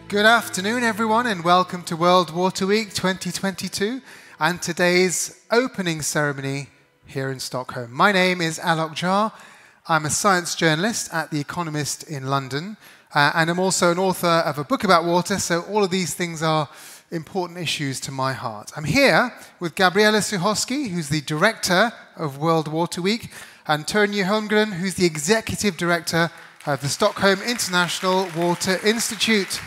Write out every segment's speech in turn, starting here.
Good afternoon, everyone, and welcome to World Water Week 2022 and today's opening ceremony here in Stockholm. My name is Alok Jha. I'm a science journalist at The Economist in London, and I'm also an author of a book about water, so all of these things are important issues to my heart. I'm here with Gabriela Suchoski, who's the director of World Water Week, and Törje Holmgren, who's the executive director of the Stockholm International Water Institute.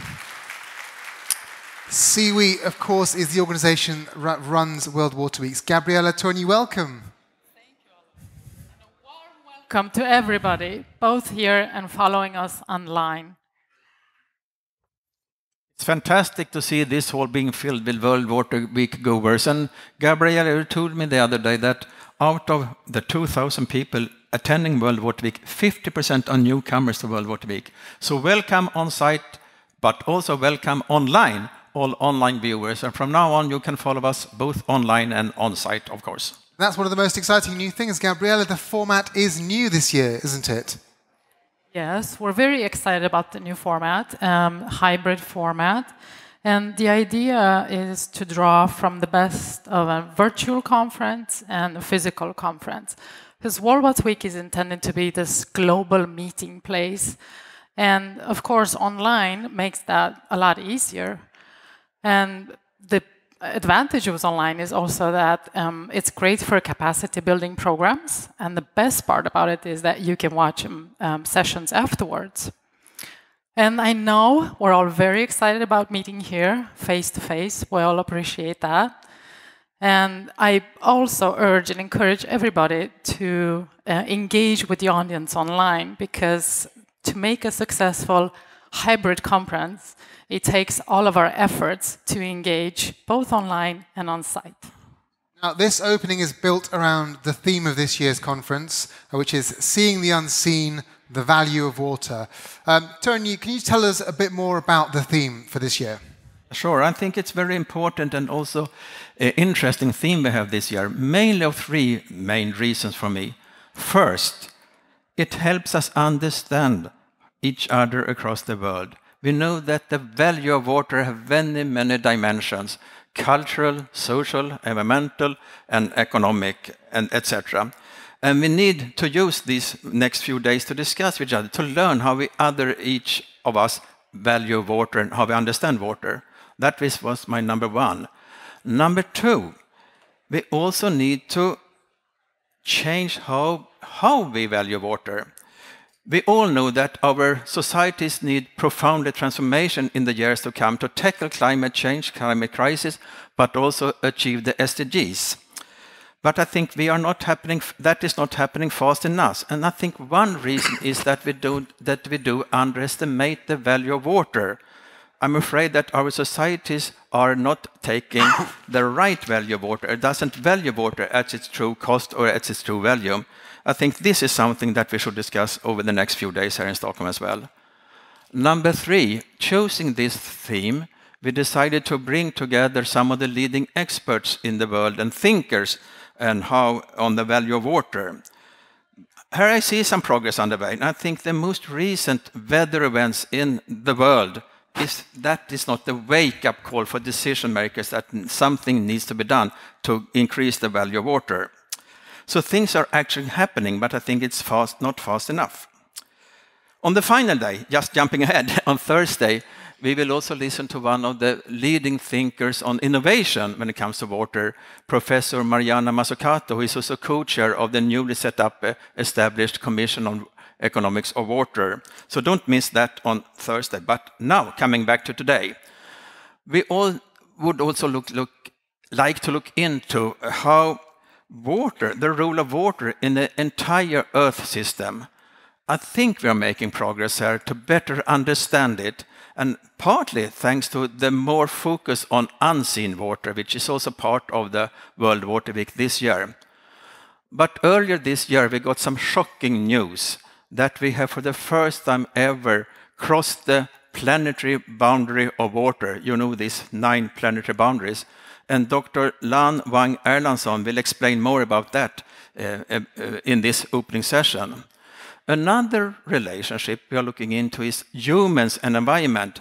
SIWI, of course, is the organization that runs World Water Weeks. Gabriela, Törje, welcome. Thank you, Alok. And a warm welcome to everybody, both here and following us online. It's fantastic to see this hall being filled with World Water Week goers. And Gabriela, you told me the other day that out of the 2,000 people attending World Water Week, 50% are newcomers to World Water Week. So welcome on site, but also welcome online, all online viewers. And from now on, you can follow us both online and on site, of course. That's one of the most exciting new things, Gabriela. The format is new this year, isn't it? Yes, we're very excited about the new format, hybrid format. And the idea is to draw from the best of a virtual conference and a physical conference. Because World Water Week is intended to be this global meeting place. And of course, online makes that a lot easier. And the advantage of online is also that it's great for capacity building programs. And the best part about it is that you can watch sessions afterwards. And I know we're all very excited about meeting here face to face. We all appreciate that. And I also urge and encourage everybody to engage with the audience online, because to make a successful hybrid conference, it takes all of our efforts to engage both online and on site. Now, this opening is built around the theme of this year's conference, which is Seeing the Unseen, the Value of Water. Törje, can you tell us a bit more about the theme for this year? Sure, I think it's very important and also an interesting theme we have this year, mainly of three main reasons for me. First, it helps us understand each other across the world. We know that the value of water has many dimensions: cultural, social, environmental, and economic, and etc. And we need to use these next few days to discuss with each other, to learn how each of us value water and how we understand water. That was my number one. Number two, we also need to change how we value water. We all know that our societies need profound transformation in the years to come to tackle climate change, climate crisis, but also achieve the SDGs. But I think that is not happening fast enough. And I think one reason is that we do underestimate the value of water. I'm afraid that our societies are not taking the right value of water. It doesn't value water at its true cost or at its true value. I think this is something that we should discuss over the next few days here in Stockholm as well. Number three, choosing this theme, we decided to bring together some of the leading experts in the world and thinkers on the value of water. Here I see some progress underway, and I think the most recent weather events in the world is not the wake-up call for decision makers that something needs to be done to increase the value of water. So things are actually happening, but I think it's not fast enough. On the final day, just jumping ahead, on Thursday, we will also listen to one of the leading thinkers on innovation when it comes to water, Professor Mariana Mazzucato, who is also co-chair of the newly set up established Commission on Economics of Water. So don't miss that on Thursday. But now, coming back to today, we all would also like to look into how the role of water in the entire Earth system. I think we are making progress here to better understand it, and partly thanks to the more focus on unseen water, which is also part of the World Water Week this year. But earlier this year, we got some shocking news that we have, for the first time ever, crossed the planetary boundary of water. You know these 9 planetary boundaries. And Dr. Lan Wang-Erlandsson will explain more about that in this opening session. Another relationship we are looking into is humans and environment.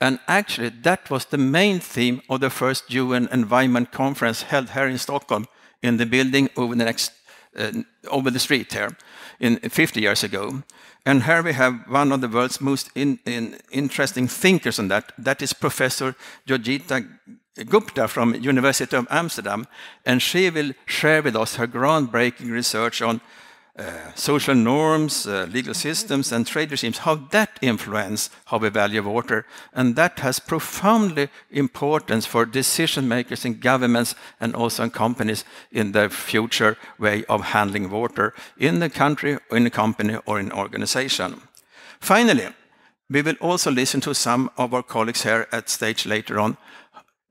And actually, that was the main theme of the first UN Environment Conference held here in Stockholm, in the building over the street here, 50 years ago. And here we have one of the world's most interesting thinkers on that. That is Professor Joyeeta Gupta from University of Amsterdam. And she will share with us her groundbreaking research on social norms, legal systems, and trade regimes, how that influence how we value water. And that has profoundly importance for decision makers in governments and also in companies in the future way of handling water in the country, or in a company, or in an organization. Finally, we will also listen to some of our colleagues here at stage later on.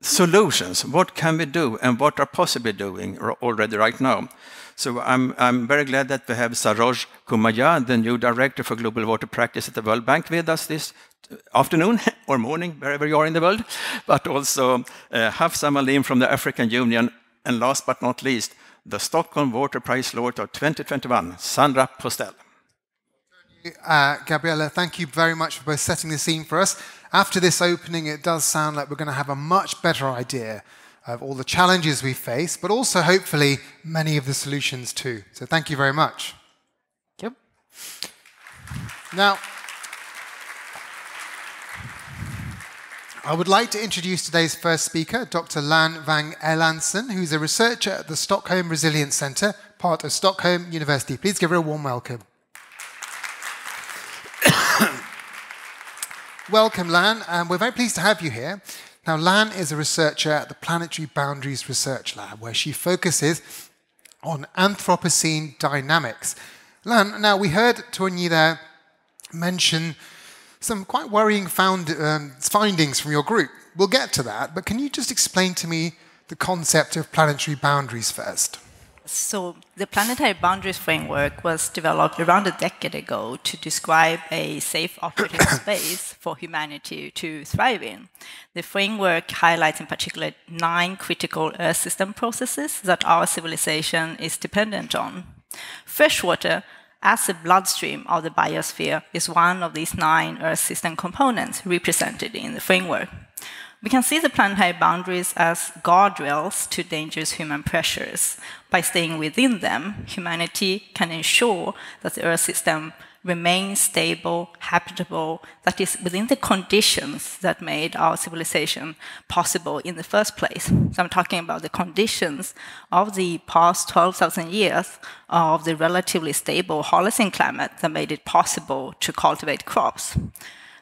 Solutions, what can we do and what are possibly doing already right now? So I'm very glad that we have Saroj Kumar Jha, the new director for global water practice at the World Bank, with us this afternoon or morning, wherever you are in the world. But also Hafsa Malim from the African Union, and last but not least, the Stockholm Water Prize Laureate of 2021, Sandra Postel. Gabriella, thank you very much for both setting the scene for us. After this opening, it does sound like we're going to have a much better idea of all the challenges we face, but also hopefully many of the solutions too. So thank you very much. Yep. Now, I would like to introduce today's first speaker, Dr. Lan Wang-Erlandsson, who's a researcher at the Stockholm Resilience Centre, part of Stockholm University. Please give her a warm welcome. Welcome, Lan, and we're very pleased to have you here. Now, Lan is a researcher at the Planetary Boundaries Research Lab, where she focuses on Anthropocene dynamics. Lan, now we heard Tonyi there mention some quite worrying findings from your group. We'll get to that, but can you just explain to me the concept of planetary boundaries first? So the Planetary Boundaries framework was developed around a decade ago to describe a safe operating space for humanity to thrive in. The framework highlights in particular 9 critical Earth system processes that our civilization is dependent on. Freshwater, as a bloodstream of the biosphere, is one of these 9 Earth system components represented in the framework. We can see the planetary boundaries as guardrails to dangerous human pressures. By staying within them, humanity can ensure that the Earth system remains stable, habitable, that is within the conditions that made our civilization possible in the first place. So I'm talking about the conditions of the past 12,000 years of the relatively stable Holocene climate that made it possible to cultivate crops.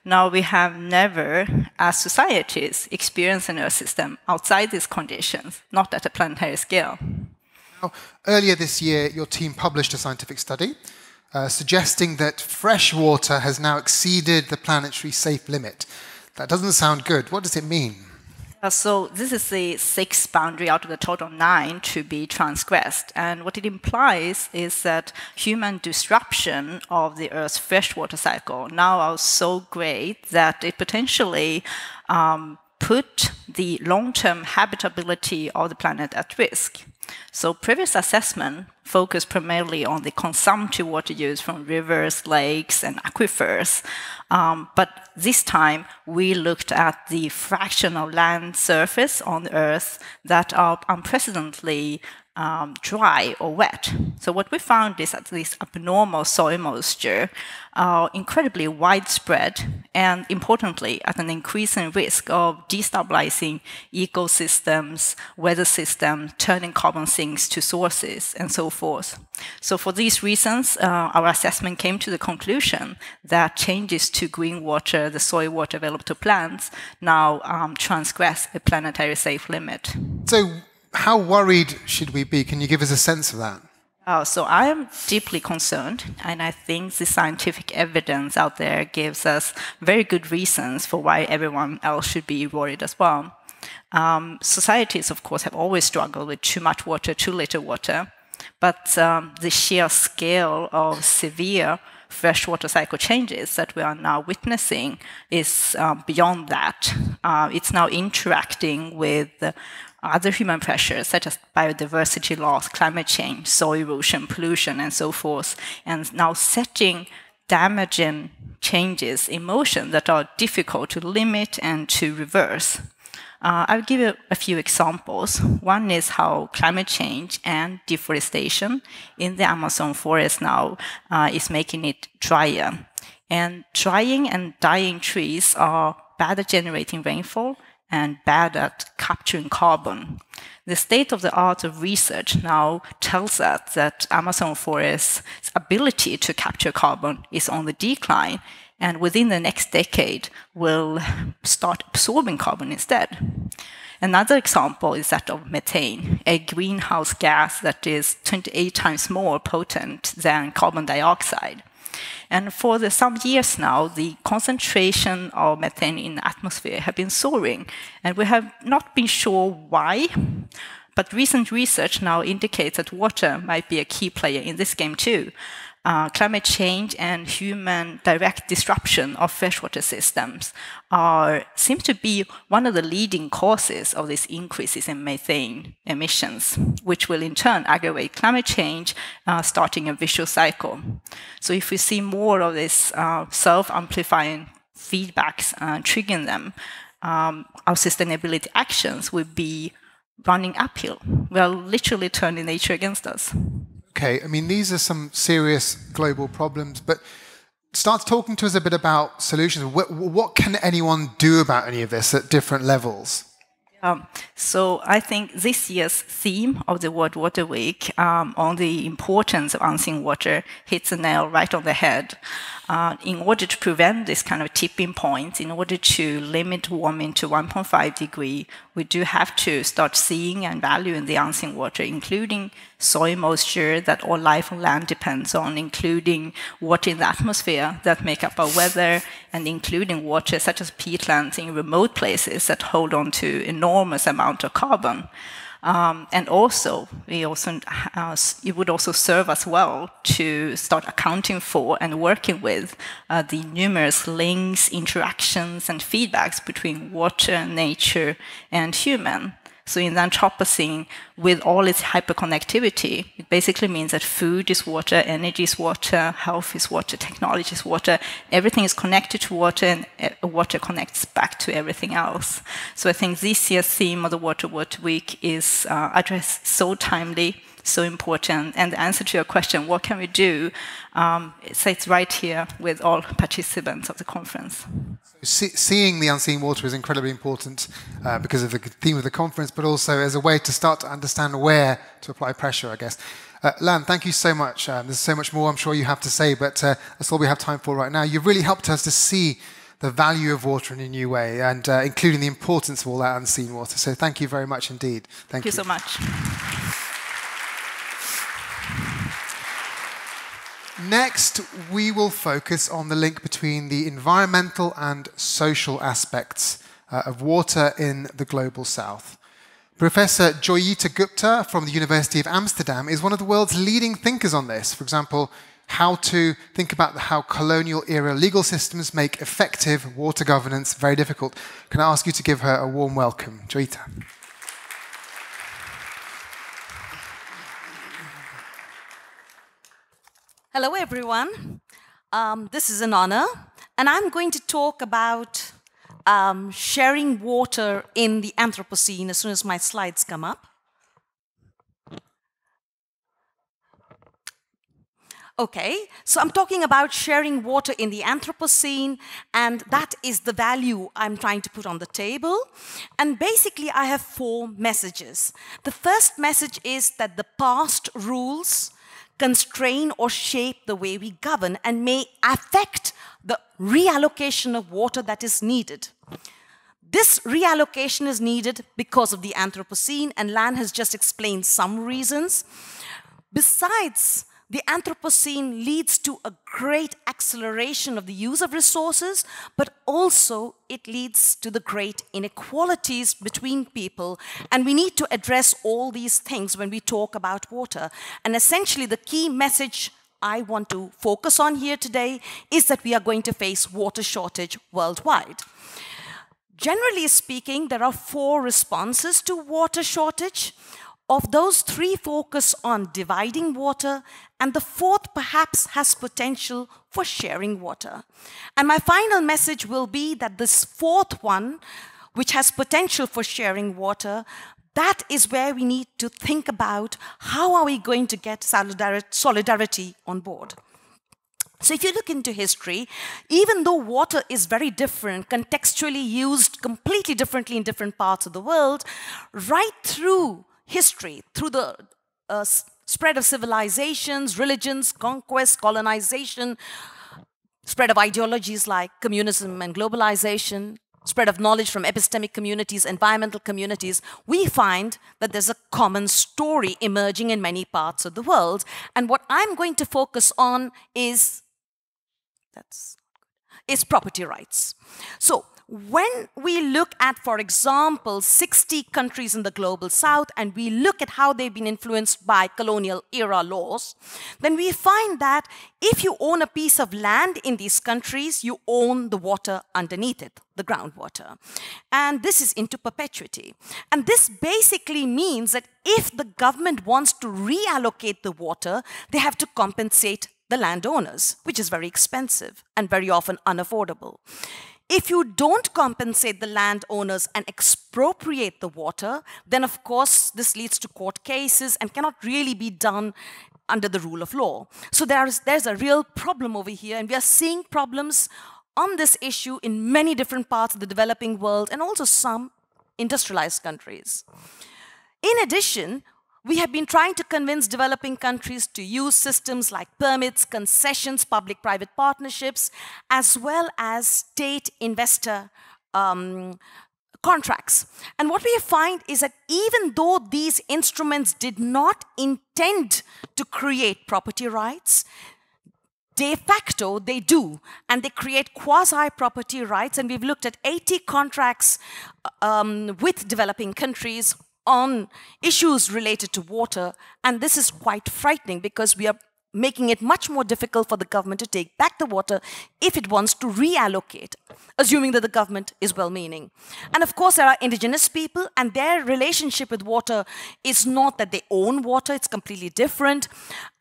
Now, we have never, as societies, experienced an Earth system outside these conditions, not at a planetary scale. Now, earlier this year, your team published a scientific study suggesting that fresh water has now exceeded the planetary safe limit. That doesn't sound good. What does it mean? So this is the 6th boundary out of the total 9 to be transgressed. And what it implies is that human disruption of the Earth's freshwater cycle now are so great that it potentially put the long-term habitability of the planet at risk. So previous assessment focused primarily on the consumptive water use from rivers, lakes, and aquifers. But this time, we looked at the fraction of land surface on Earth that are unprecedentedly dry or wet. So what we found is that this abnormal soil moisture are incredibly widespread and, importantly, at an increasing risk of destabilizing ecosystems, weather systems, turning carbon sinks to sources, and so forth. So for these reasons, our assessment came to the conclusion that changes to green water, the soil water available to plants, now transgress a planetary safe limit. So how worried should we be? Can you give us a sense of that? So I am deeply concerned, and I think the scientific evidence out there gives us very good reasons for why everyone else should be worried as well. Societies, of course, have always struggled with too much water, too little water, but the sheer scale of severe freshwater cycle changes that we are now witnessing is beyond that. It's now interacting with other human pressures such as biodiversity loss, climate change, soil erosion, pollution, and so forth, and now setting damaging changes in motion that are difficult to limit and to reverse. I'll give you a few examples. One is how climate change and deforestation in the Amazon forest now is making it drier. And drying and dying trees are bad at generating rainfall and bad at capturing carbon. The state of the art of research now tells us that Amazon forest's ability to capture carbon is on the decline, and within the next decade will start absorbing carbon instead. Another example is that of methane, a greenhouse gas that is 28 times more potent than carbon dioxide. And for some years now, the concentration of methane in the atmosphere have been soaring, and we have not been sure why, but recent research now indicates that water might be a key player in this game too. Climate change and human direct disruption of freshwater systems seem to be one of the leading causes of these increases in methane emissions, which will in turn aggravate climate change, starting a vicious cycle. So if we see more of this self-amplifying feedbacks triggering them, our sustainability actions will be running uphill. We are literally turning nature against us. Okay, I mean, these are some serious global problems, but start talking to us a bit about solutions. What can anyone do about any of this at different levels? So I think this year's theme of the World Water Week on the importance of unseen water hits the nail right on the head. In order to prevent this kind of tipping point, in order to limit warming to 1.5 degrees, we do have to start seeing and valuing the unseen water, including soil moisture that all life on land depends on, including water in the atmosphere that make up our weather, and including water such as peatlands in remote places that hold on to enormous amount of carbon. And also, it would also serve us well to start accounting for and working with the numerous links, interactions, and feedbacks between water, nature, and human. So in the Anthropocene, with all its hyperconnectivity, it basically means that food is water, energy is water, health is water, technology is water. Everything is connected to water, and water connects back to everything else. So I think this year's theme of the Water Week is addressed so timely, so important. And the answer to your question, what can we do? It's right here with all participants of the conference. Seeing the unseen water is incredibly important because of the theme of the conference, but also as a way to start to understand where to apply pressure, I guess. Lan, thank you so much. There's so much more I'm sure you have to say, but that's all we have time for right now. You've really helped us to see the value of water in a new way, and including the importance of all that unseen water. So thank you very much indeed. Thank you so much. Next, we will focus on the link between the environmental and social aspects of water in the Global South. Professor Joyeeta Gupta from the University of Amsterdam is one of the world's leading thinkers on this. For example, how to think about how colonial-era legal systems make effective water governance very difficult. Can I ask you to give her a warm welcome, Joyeeta? Hello, everyone. This is an honor, and I'm going to talk about sharing water in the Anthropocene as soon as my slides come up. Okay, so I'm talking about sharing water in the Anthropocene, and that is the value I'm trying to put on the table. And basically, I have 4 messages. The first message is that the past rules constrain or shape the way we govern and may affect the reallocation of water that is needed. This reallocation is needed because of the Anthropocene, and Lan has just explained some reasons. Besides, the Anthropocene leads to a great acceleration of the use of resources, but also it leads to the great inequalities between people. And we need to address all these things when we talk about water. And essentially, the key message I want to focus on here today is that we are going to face water shortage worldwide. Generally speaking, there are 4 responses to water shortage. of those three focus on dividing water, and the fourth perhaps has potential for sharing water. And my final message will be that this fourth one, which has potential for sharing water, that is where we need to think about how are we going to get solidarity on board. So if you look into history, even though water is very different, contextually used completely differently in different parts of the world, right through history, through the spread of civilizations, religions, conquest, colonization, spread of ideologies like communism and globalization, spread of knowledge from epistemic communities, environmental communities, we find that there's a common story emerging in many parts of the world. And what I'm going to focus on is property rights. So when we look at, for example, 60 countries in the global south, and we look at how they've been influenced by colonial era laws, then we find that if you own a piece of land in these countries, you own the water underneath it, the groundwater. And this is into perpetuity. And this basically means that if the government wants to reallocate the water, they have to compensate the landowners, which is very expensive and very often unaffordable. If you don't compensate the landowners and expropriate the water, then of course this leads to court cases and cannot really be done under the rule of law. So there's a real problem over here, and we are seeing problems on this issue in many different parts of the developing world and also some industrialized countries. In addition, we have been trying to convince developing countries to use systems like permits, concessions, public-private partnerships, as well as state-investor contracts. And what we find is that even though these instruments did not intend to create property rights, de facto, they do, and they create quasi-property rights. And we've looked at 80 contracts with developing countries on issues related to water, and this is quite frightening because we are making it much more difficult for the government to take back the water if it wants to reallocate, assuming that the government is well-meaning. And of course, there are indigenous people, and their relationship with water is not that they own water, it's completely different,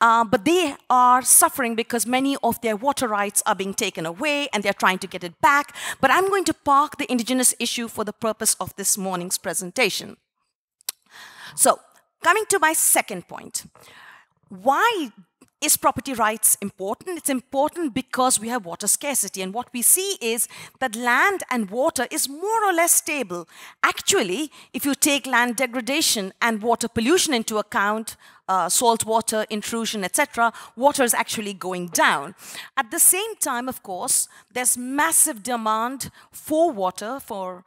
but they are suffering because many of their water rights are being taken away, and they're trying to get it back. But I'm going to park the indigenous issue for the purpose of this morning's presentation. So, coming to my second point, why is property rights important? It's important because we have water scarcity, and what we see is that land and water is more or less stable. Actually, if you take land degradation and water pollution into account, salt water intrusion, etc., water is actually going down. At the same time, of course, there's massive demand for water, for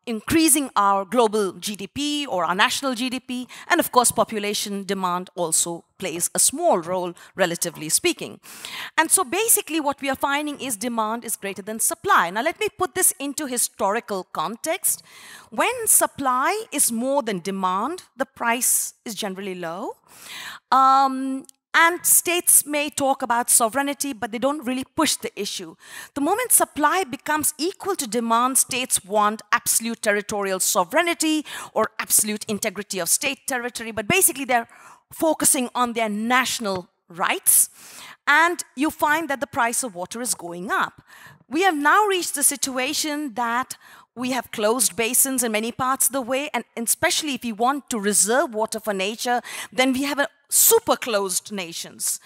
increasing our global GDP or our national GDP, and of course, population demand also plays a small role, relatively speaking. And so basically what we are finding is demand is greater than supply. Now let me put this into historical context. When supply is more than demand, the price is generally low. And states may talk about sovereignty, but they don't really push the issue. The moment supply becomes equal to demand, states want absolute territorial sovereignty or absolute integrity of state territory, but basically they're focusing on their national rights. And you find that the price of water is going up. We have now reached the situation that we have closed basins in many parts of the way, and especially if we want to reserve water for nature, then we have a super closed nations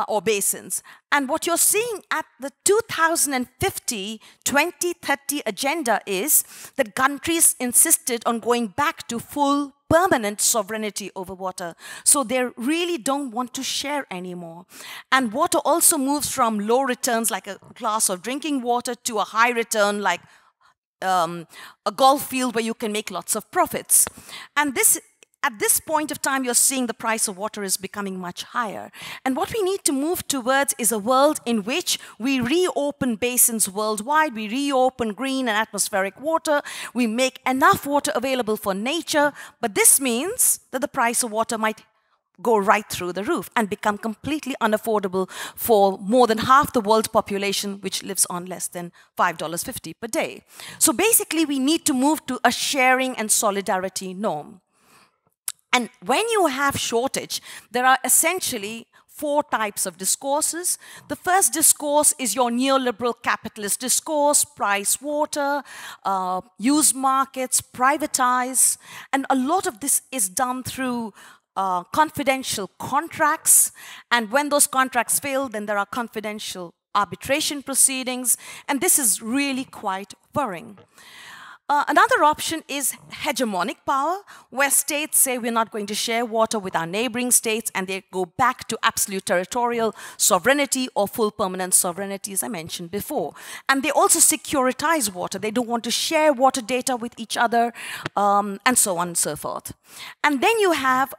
or basins. And what you're seeing at the 2050-2030 agenda is that countries insisted on going back to full permanent sovereignty over water. So they really don't want to share anymore. And water also moves from low returns like a glass of drinking water to a high return like a golf field where you can make lots of profits. And this, at this point of time, you're seeing the price of water is becoming much higher. And what we need to move towards is a world in which we reopen basins worldwide, we reopen green and atmospheric water, we make enough water available for nature, but this means that the price of water might go right through the roof and become completely unaffordable for more than half the world population, which lives on less than $5.50 per day. So basically, we need to move to a sharing and solidarity norm. And when you have shortage, there are essentially 4 types of discourses. The first discourse is your neoliberal capitalist discourse: price water, use markets, privatize. And a lot of this is done through confidential contracts. And when those contracts fail, then there are confidential arbitration proceedings. And this is really quite worrying. Another option is hegemonic power, where states say we're not going to share water with our neighboring states, and they go back to absolute territorial sovereignty or full permanent sovereignty, as I mentioned before. And they also securitize water. They don't want to share water data with each other, and so on and so forth. And then you have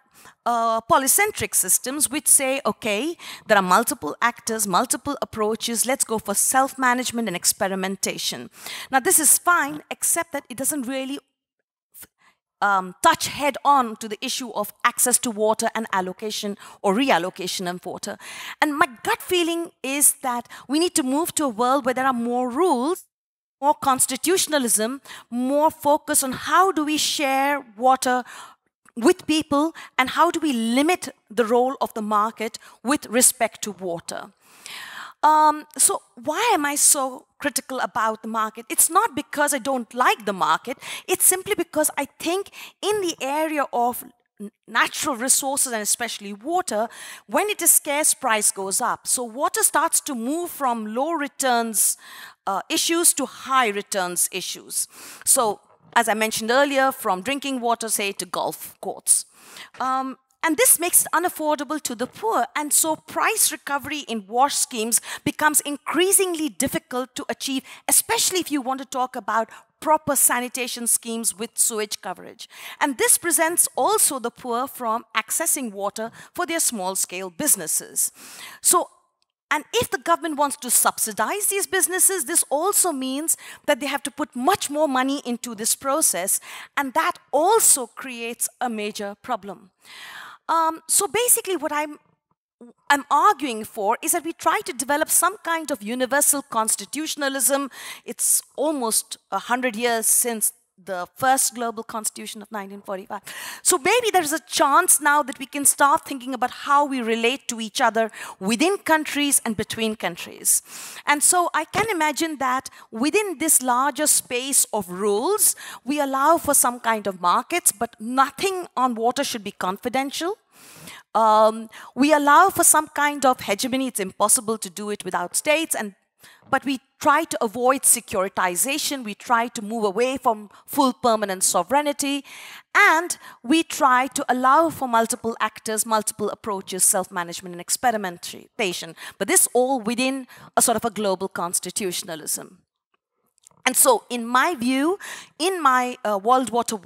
polycentric systems which say, okay, there are multiple actors, multiple approaches, let's go for self-management and experimentation. Now this is fine, except that it doesn't really touch head-on to the issue of access to water and allocation or reallocation of water. And my gut feeling is that we need to move to a world where there are more rules, more constitutionalism, more focus on how do we share water with people, and how do we limit the role of the market with respect to water. So why am I so critical about the market? It's not because I don't like the market, it's simply because I think in the area of natural resources, and especially water, when it is scarce, price goes up. So water starts to move from low returns issues to high returns issues. So as I mentioned earlier, from drinking water, say, to golf courts. And this makes it unaffordable to the poor. And so price recovery in wash schemes becomes increasingly difficult to achieve, especially if you want to talk about proper sanitation schemes with sewage coverage. And this prevents also the poor from accessing water for their small-scale businesses. And if the government wants to subsidize these businesses, this also means that they have to put much more money into this process, and that also creates a major problem. So basically what I'm arguing for is that we try to develop some kind of universal constitutionalism. It's almost 100 years since the first global constitution of 1945. So maybe there's a chance now that we can start thinking about how we relate to each other within countries and between countries. And so I can imagine that within this larger space of rules, we allow for some kind of markets, but nothing on water should be confidential. We allow for some kind of hegemony. It's impossible to do it without states, but we try to avoid securitization, we try to move away from full permanent sovereignty, and we try to allow for multiple actors, multiple approaches, self-management and experimentation. But this all within a sort of a global constitutionalism. And so, in my view, in my world water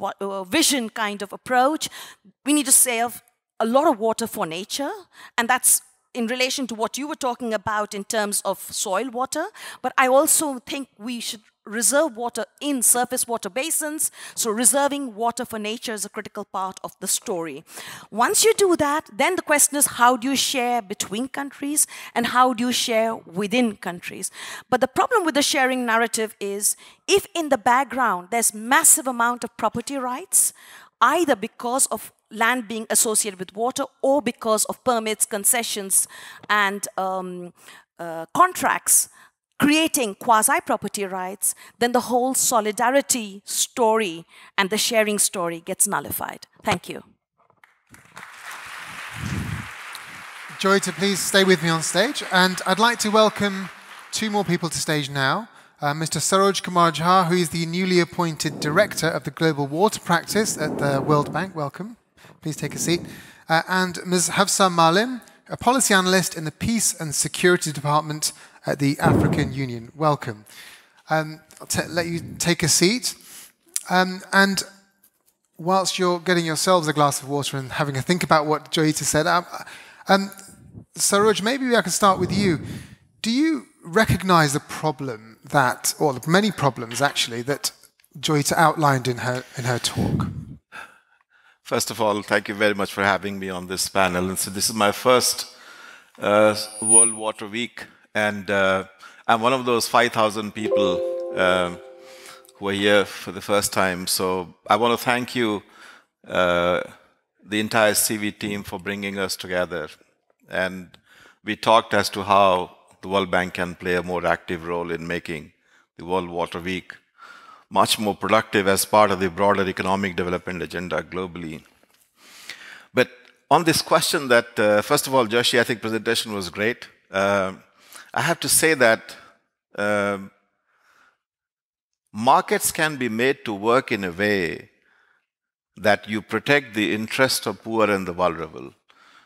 vision kind of approach, we need to save a lot of water for nature, and that's in relation to what you were talking about in terms of soil water, but I also think we should reserve water in surface water basins, so reserving water for nature is a critical part of the story. Once you do that, then the question is how do you share between countries and how do you share within countries? But the problem with the sharing narrative is if in the background there's massive amount of property rights, either because of land being associated with water or because of permits, concessions, and contracts creating quasi-property rights, then the whole solidarity story and the sharing story gets nullified. Thank you. Joyeeta, please stay with me on stage. And I'd like to welcome 2 more people to stage now. Mr. Saroj Kumar Jha, who is the newly appointed Director of the Global Water Practice at the World Bank. Welcome. Please take a seat. And Ms. Hafsa Malim, a policy analyst in the Peace and Security Department at the African Union. Welcome. I'll let you take a seat. And whilst you're getting yourselves a glass of water and having a think about what Joyeeta said, Saroj, maybe I can start with you. Do you recognize the problem that, or the many problems actually, that Joyeeta outlined in her talk? First of all, thank you very much for having me on this panel. And so this is my first World Water Week, and I'm one of those 5,000 people who are here for the first time. So I want to thank you the entire CV team for bringing us together. And we talked as to how the World Bank can play a more active role in making the World Water Week much more productive as part of the broader economic development agenda globally. But on this question that, first of all, Joshi, I think presentation was great. I have to say that markets can be made to work in a way that you protect the interest of poor and the vulnerable.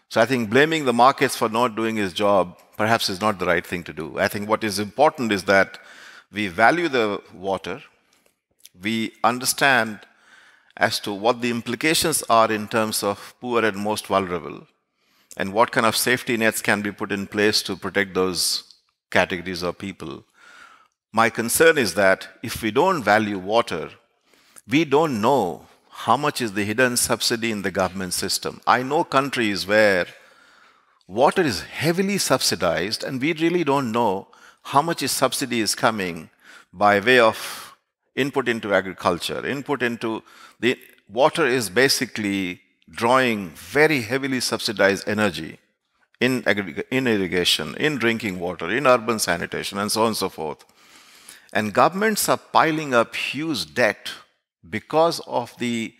So I think blaming the markets for not doing its job perhaps is not the right thing to do. I think what is important is that we value the water, we understand as to what the implications are in terms of poor and most vulnerable, and what kind of safety nets can be put in place to protect those categories of people. My concern is that if we don't value water, we don't know how much is the hidden subsidy in the government system. I know countries where water is heavily subsidized and we really don't know how much subsidy is coming by way of input into agriculture, input into the water is basically drawing very heavily subsidized energy in irrigation, in drinking water, in urban sanitation, and so on and so forth. And governments are piling up huge debt because of the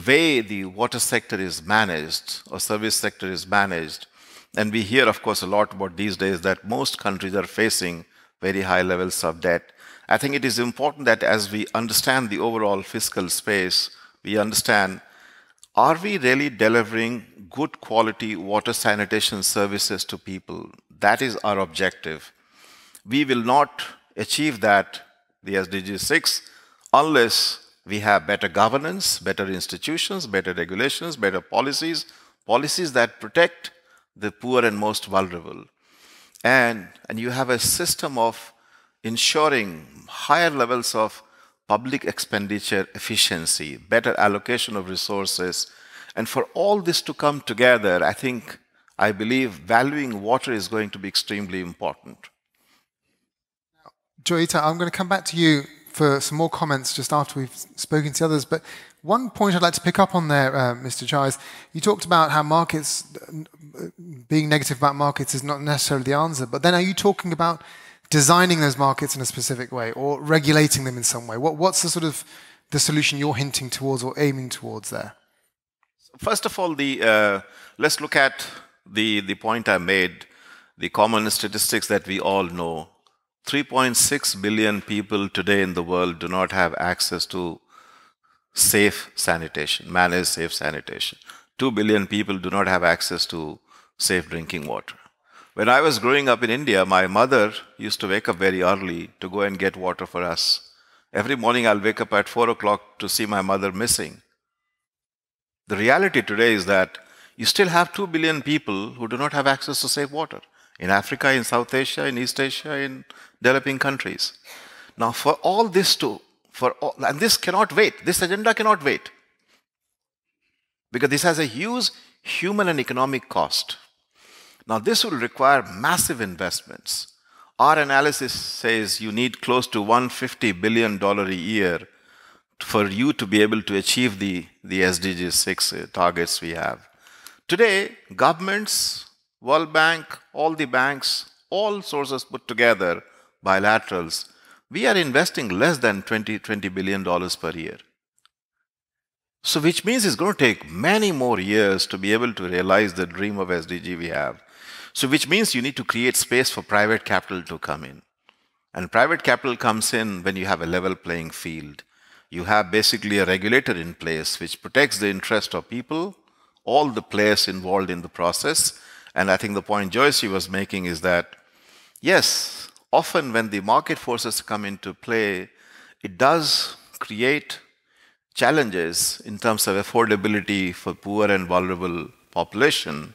way the water sector is managed or service sector is managed. And we hear, of course, a lot about these days that most countries are facing very high levels of debt. I think it is important that as we understand the overall fiscal space, we understand, are we really delivering good quality water sanitation services to people? That is our objective. We will not achieve that, the SDG 6, unless we have better governance, better institutions, better regulations, better policies, policies that protect the poor and most vulnerable. And you have a system of ensuring higher levels of public expenditure efficiency, better allocation of resources. And for all this to come together, I believe valuing water is going to be extremely important. Joyeeta, I'm going to come back to you for some more comments just after we've spoken to others. But one point I'd like to pick up on there, Mr. Jha, is you talked about how markets, being negative about markets is not necessarily the answer. But then are you talking about designing those markets in a specific way or regulating them in some way? What's the sort of the solution you're hinting towards or aiming towards there? First of all, let's look at the point I made, the common statistics that we all know. 3.6 billion people today in the world do not have access to safe sanitation, managed safe sanitation. 2 billion people do not have access to safe drinking water. When I was growing up in India, my mother used to wake up very early to go and get water for us. Every morning I'll wake up at 4 o'clock to see my mother missing. The reality today is that you still have 2 billion people who do not have access to safe water. In Africa, in South Asia, in East Asia, in developing countries. Now for all this and this cannot wait, this agenda cannot wait. Because this has a huge human and economic cost. Now this will require massive investments. Our analysis says you need close to $150 billion a year for you to be able to achieve the SDG 6 targets we have. Today, governments, World Bank, all the banks, all sources put together, bilaterals, we are investing less than $20 billion per year. So which means it's going to take many more years to be able to realize the dream of SDG we have. So which means you need to create space for private capital to come in. And private capital comes in when you have a level playing field. You have basically a regulator in place which protects the interest of people, all the players involved in the process. And I think the point Joyce was making is that, yes, often when the market forces come into play, it does create challenges in terms of affordability for poor and vulnerable population.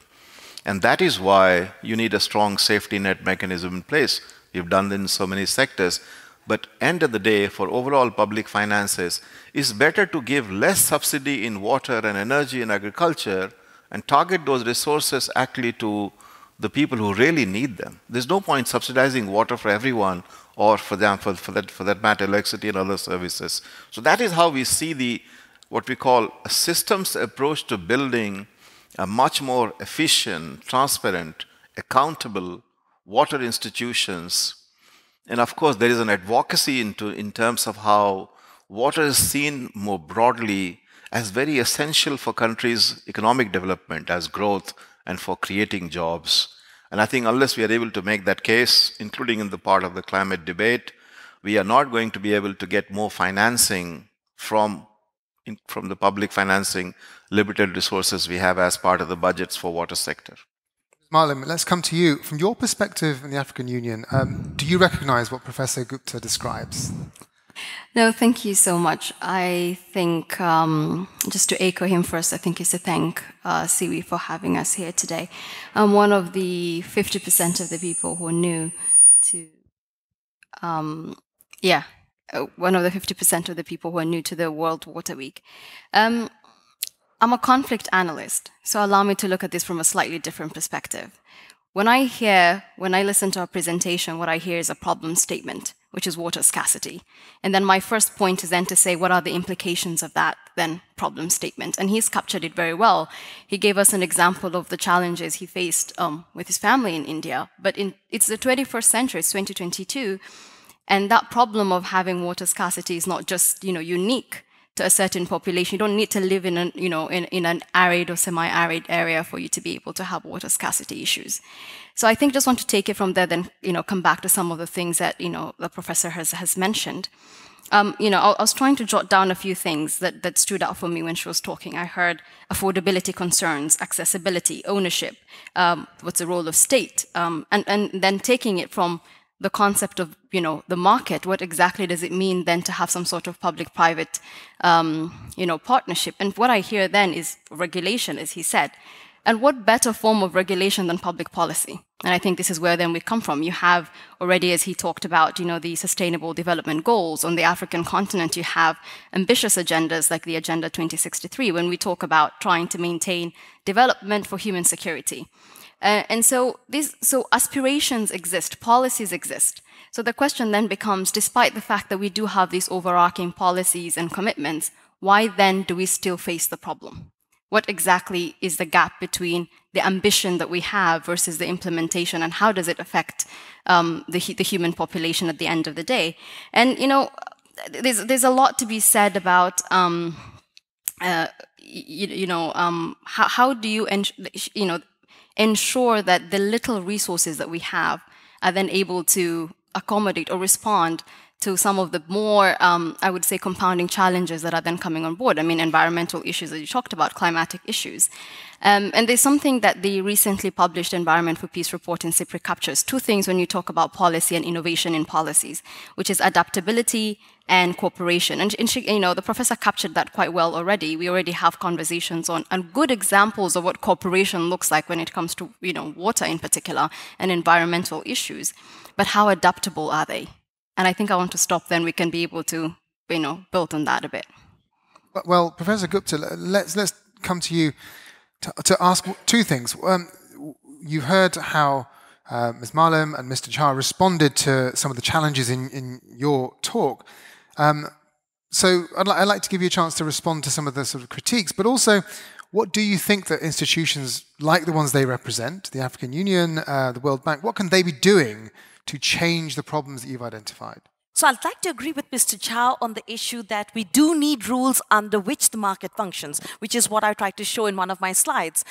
And that is why you need a strong safety net mechanism in place. We've done it in so many sectors. But end of the day, for overall public finances, it's better to give less subsidy in water and energy and agriculture and target those resources actually to the people who really need them. There's no point subsidizing water for everyone or for that matter, electricity and other services. So that is how we see what we call a systems approach to building a much more efficient, transparent, accountable water institutions. And of course, there is an advocacy in terms of how water is seen more broadly as very essential for countries' economic development, as growth, and for creating jobs. And I think unless we are able to make that case, including in the part of the climate debate, we are not going to be able to get more financing from the public financing limited resources we have as part of the budgets for water sector. Marlon, let's come to you. From your perspective in the African Union, do you recognize what Professor Gupta describes? No, thank you so much. I think, just to echo him first, I think is to thank Siwi for having us here today. I'm one of the 50% of the people who are new to, one of the 50% of the people who are new to the World Water Week. I'm a conflict analyst, so allow me to look at this from a slightly different perspective. When I listen to our presentation, what I hear is a problem statement, which is water scarcity. And then my first point is then to say, what are the implications of that then problem statement? And he's captured it very well. He gave us an example of the challenges he faced with his family in India. But it's the 21st century, it's 2022, and that problem of having water scarcity is not just unique to a certain population. You don't need to live in an arid or semi-arid area for you to be able to have water scarcity issues. So I think just want to take it from there, then come back to some of the things that the professor has mentioned. I was trying to jot down a few things that stood out for me when she was talking. I heard affordability concerns, accessibility, ownership, what's the role of state, and then taking it from the concept of the market. What exactly does it mean then to have some sort of public-private partnership? And what I hear then is regulation, as he said. And what better form of regulation than public policy? And I think this is where then we come from. You have already, as he talked about, the Sustainable Development Goals. On the African continent, you have ambitious agendas like the Agenda 2063, when we talk about trying to maintain development for human security. And so aspirations exist, policies exist. So the question then becomes, despite the fact that we do have these overarching policies and commitments, why then do we still face the problem? What exactly is the gap between the ambition that we have versus the implementation, and how does it affect the human population at the end of the day? And there's a lot to be said about how do you ensure that the little resources that we have are then able to accommodate or respond to some of the more, I would say, compounding challenges that are then coming on board. I mean, environmental issues that you talked about, climatic issues. And there's something that the recently published Environment for Peace report in CIPRI captures, two things when you talk about policy and innovation in policies, which is adaptability and cooperation. And the professor captured that quite well already. We already have conversations on good examples of what cooperation looks like when it comes to water in particular and environmental issues. But how adaptable are they? And I think I want to stop then. We can be able to build on that a bit. Well, Professor Gupta, let's come to you to ask two things. You heard how Ms. Marlon and Mr. Jha responded to some of the challenges in your talk. So I'd like to give you a chance to respond to some of the sort of critiques, but also, what do you think that institutions like the ones they represent, the African Union, the World Bank, what can they be doing to change the problems that you've identified? So I'd like to agree with Mr. Jha on the issue that we do need rules under which the market functions, which is what I tried to show in one of my slides.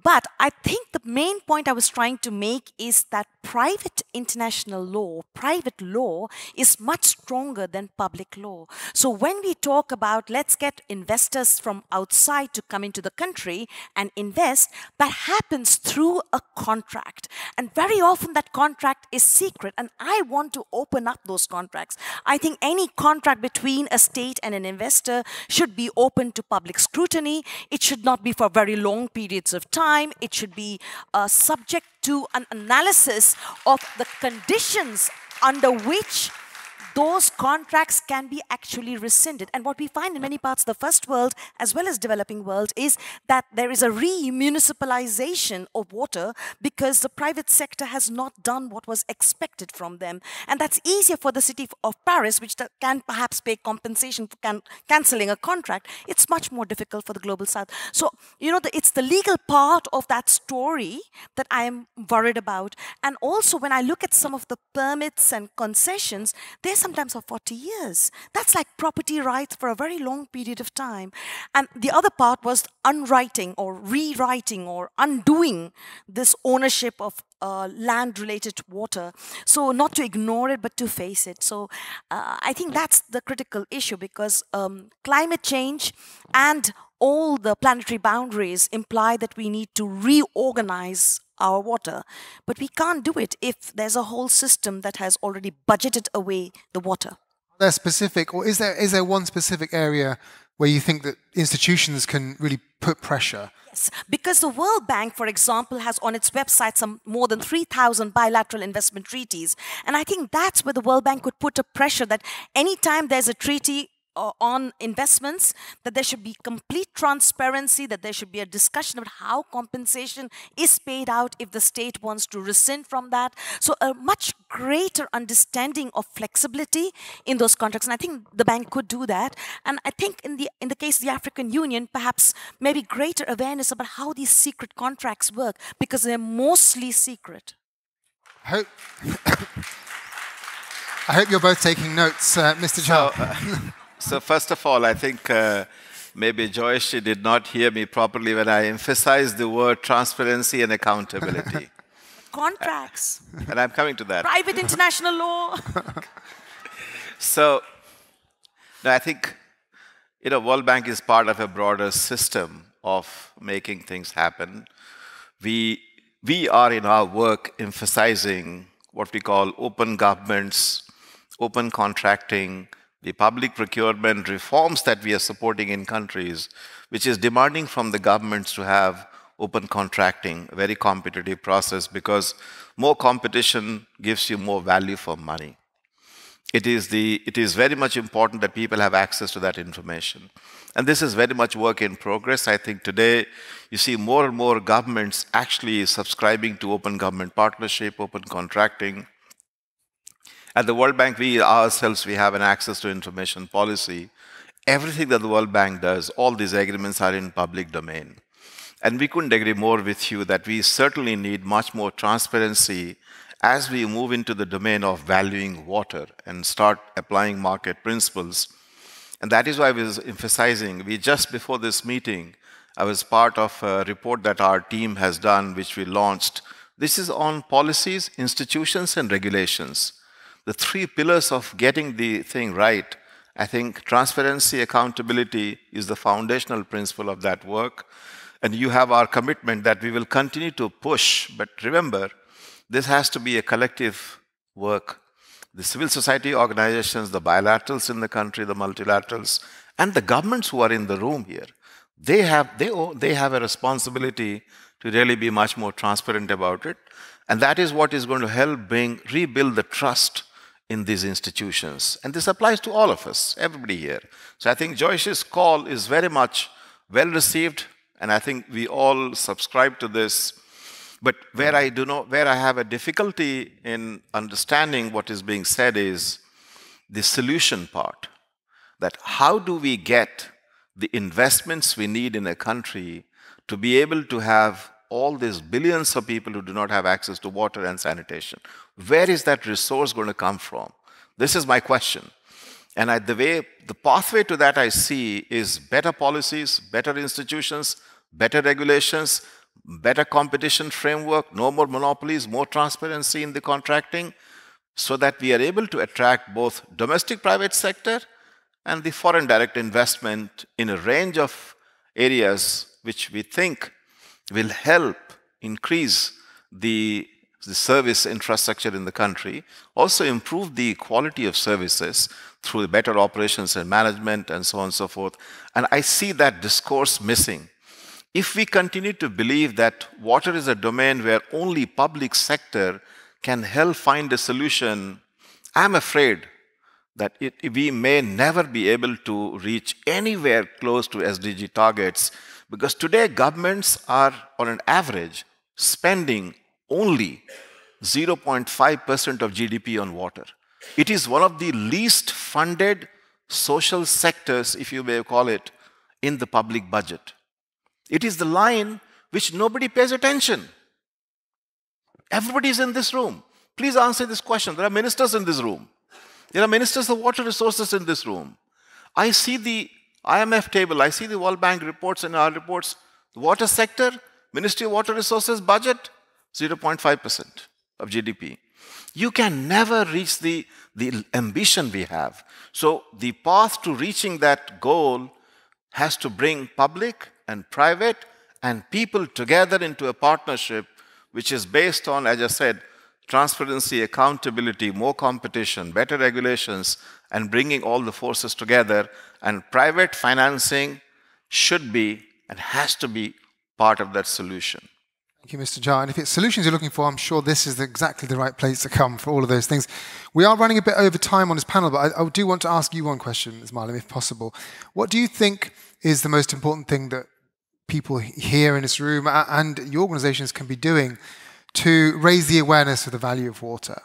But I think the main point I was trying to make is that private international law, private law, is much stronger than public law. So when we talk about let's get investors from outside to come into the country and invest, that happens through a contract. And very often that contract is secret, and I want to open up those contracts. I think any contract between a state and an investor should be open to public scrutiny. It should not be for very long periods of time. It should be subject to an analysis of the conditions under which those contracts can be actually rescinded. And what we find in many parts of the first world as well as developing world is that there is a re-municipalization of water because the private sector has not done what was expected from them. And that's easier for the city of Paris, which can perhaps pay compensation for cancelling a contract. It's much more difficult for the global south. So, you know, it's the legal part of that story that I am worried about. And also, when I look at some of the permits and concessions, they're sometimes for 40 years. That's like property rights for a very long period of time. And the other part was unwriting or rewriting or undoing this ownership of land-related water. So not to ignore it, but to face it. So I think that's the critical issue, because climate change and all the planetary boundaries imply that we need to reorganize our water. But we can't do it if there's a whole system that has already budgeted away the water. Are there specific, or is there one specific area where you think that institutions can really put pressure? Yes, because the World Bank, for example, has on its website some more than 3,000 bilateral investment treaties. And I think that's where the World Bank could put a pressure that anytime there's a treaty on investments, that there should be complete transparency, that there should be a discussion about how compensation is paid out if the state wants to rescind from that. So a much greater understanding of flexibility in those contracts. And I think the bank could do that. And I think in the case of the African Union, perhaps maybe greater awareness about how these secret contracts work, because they're mostly secret. I hope you're both taking notes, Mr. Jha. So first of all, I think maybe Joyeeta did not hear me properly when I emphasized the word transparency and accountability. Contracts. And I'm coming to that. Private international law. So no, I think, you know, World Bank is part of a broader system of making things happen. We are in our work emphasizing what we call open governments, open contracting, the public procurement reforms that we are supporting in countries, which is demanding from the governments to have open contracting, a very competitive process, because more competition gives you more value for money. It is very much important that people have access to that information. And this is very much work in progress. I think today you see more and more governments actually subscribing to open government partnership, open contracting. At the World Bank, we ourselves, we have an access to information policy. Everything that the World Bank does, all these agreements are in public domain. And we couldn't agree more with you that we certainly need much more transparency as we move into the domain of valuing water and start applying market principles. And that is why I was emphasizing, just before this meeting, I was part of a report that our team has done, which we launched. This is on policies, institutions, and regulations. The three pillars of getting the thing right. I think transparency, accountability is the foundational principle of that work. And you have our commitment that we will continue to push. But remember, this has to be a collective work. The civil society organizations, the bilaterals in the country, the multilaterals, and the governments who are in the room here, they have a responsibility to really be much more transparent about it. And that is what is going to help rebuild the trust in these institutions. And this applies to all of us, everybody here. So I think Joyeeta's call is very much well received, and I think we all subscribe to this. But where I have a difficulty in understanding what is being said is the solution part. That how do we get the investments we need in a country to be able to have all these billions of people who do not have access to water and sanitation? Where is that resource going to come from? This is my question. And the pathway to that I see is better policies, better institutions, better regulations, better competition framework, no more monopolies, more transparency in the contracting, so that we are able to attract both domestic private sector and the foreign direct investment in a range of areas which we think will help increase the service infrastructure in the country, also improve the quality of services through better operations and management and so on and so forth. And I see that discourse missing. If we continue to believe that water is a domain where only public sector can help find a solution, I'm afraid that we may never be able to reach anywhere close to SDG targets, because today governments are, on an average, spending only 0.5% of GDP on water. It is one of the least funded social sectors, if you may call it, in the public budget. It is the line which nobody pays attention. Everybody is in this room. Please answer this question. There are ministers in this room. There are ministers of water resources in this room. I see the IMF table, I see the World Bank reports and our reports. The water sector, Ministry of Water Resources budget, 0.5% of GDP. You can never reach the ambition we have. So the path to reaching that goal has to bring public and private and people together into a partnership which is based on, as I said, transparency, accountability, more competition, better regulations, and bringing all the forces together. And private financing should be and has to be part of that solution. Thank you, Mr. Jha. And if it's solutions you're looking for, I'm sure this is exactly the right place to come for all of those things. We are running a bit over time on this panel, but I do want to ask you one question, Ms. Malim, if possible. What do you think is the most important thing that people here in this room and your organizations can be doing to raise the awareness of the value of water?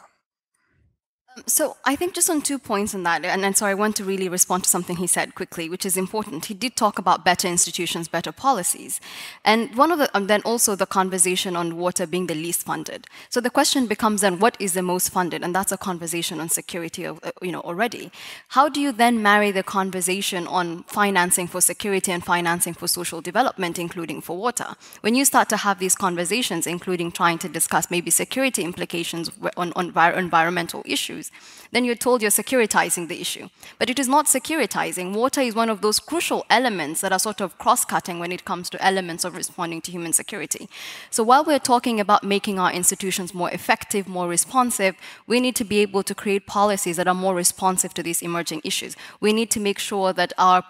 So I think just on 2 points on that, and so I want to really respond to something he said quickly, which is important. He did talk about better institutions, better policies. And one of the, then also the conversation on water being the least funded. So the question becomes then, what is the most funded? And that's a conversation on security, already. How do you then marry the conversation on financing for security and financing for social development, including for water? When you start to have these conversations, including trying to discuss maybe security implications on environmental issues, then you're told you're securitizing the issue. But it is not securitizing. Water is one of those crucial elements that are sort of cross-cutting when it comes to elements of responding to human security. So while we're talking about making our institutions more effective, more responsive, we need to be able to create policies that are more responsive to these emerging issues. We need to make sure that our